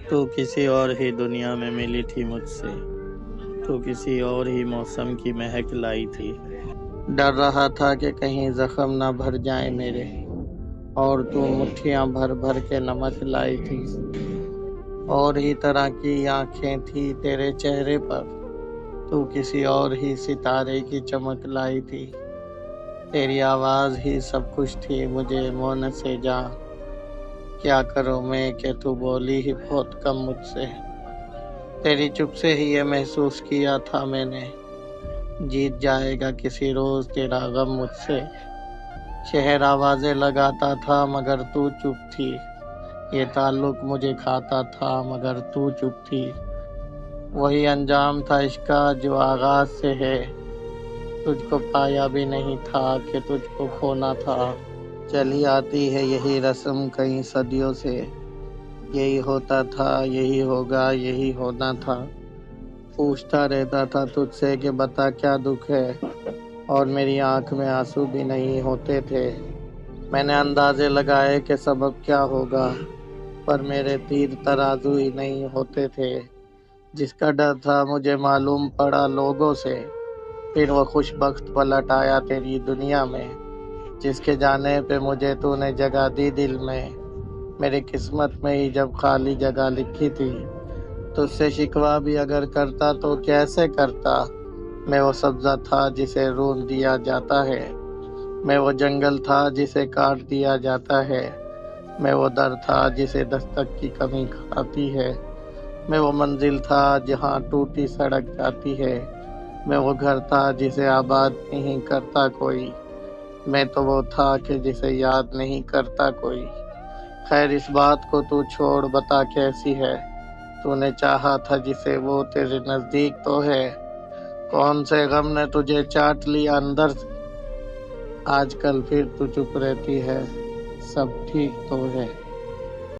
تو کسی اور ہی دنیا میں ملی تھی مجھ سے، تو کسی اور ہی موسم کی مہک لائی تھی۔ ڈر رہا تھا کہ کہیں زخم نہ بھر جائیں میرے، اور تو مٹھیاں بھر بھر کے نمک لائی تھی۔ اور ہی طرح کی آنکھیں تھی تیرے چہرے پر، تو کسی اور ہی ستارے کی چمک لائی تھی۔ تیری آواز ہی سب کچھ تھی مجھے مون سے جاں، کیا کروں میں کہ تو بولی ہی بہت کم مجھ سے۔ تیری چپ سے ہی یہ محسوس کیا تھا میں نے، جیت جائے گا کسی روز تیرا غم مجھ سے۔ شہر آوازیں لگاتا تھا مگر تو چپ تھی، یہ تعلق مجھے کھاتا تھا مگر تو چپ تھی۔ وہی انجام تھا عشق کا جو آغاز سے ہے، تجھ کو پایا بھی نہیں تھا کہ تجھ کو کھونا تھا۔ چلی آتی ہے یہی رسم کئی صدیوں سے، یہی ہوتا تھا یہی ہوگا یہی ہونا تھا۔ پوچھتا رہتا تھا تجھ سے کہ بتا کیا دکھ ہے، اور میری آنکھ میں آنسو بھی نہیں ہوتے تھے۔ میں نے اندازے لگائے کہ سبب کیا ہوگا، پر میرے تیر ترازو ہی نہیں ہوتے تھے۔ جس کا ڈر تھا مجھے معلوم پڑا لوگوں سے، پھر وہ خوش بخت پلٹ آیا تیری دنیا میں۔ جس کے جانے پہ مجھے تو نے جگہ دی دل میں، میری قسمت میں ہی جب خالی جگہ لکھی تھی۔ تجھ سے شکوہ بھی اگر کرتا تو کیسے کرتا، میں وہ سبزہ تھا جسے رون دیا جاتا ہے، میں وہ جنگل تھا جسے کاٹ دیا جاتا ہے، میں وہ در تھا جسے دستک کی کمی کھاتی ہے، میں وہ منزل تھا جہاں ٹوٹی سڑک جاتی ہے، میں وہ گھر تھا جسے آباد نہیں کرتا کوئی، میں تو وہ تھا کہ جسے یاد نہیں کرتا کوئی۔ خیر اس بات کو تو چھوڑ، بتا کیسی ہے تو نے چاہا تھا جسے، وہ تیرے نزدیک تو ہے۔ کون سے غم نے تجھے چاٹ لیا اندر سے، آج کل پھر تو چپ رہتی ہے، سب ٹھیک تو ہے۔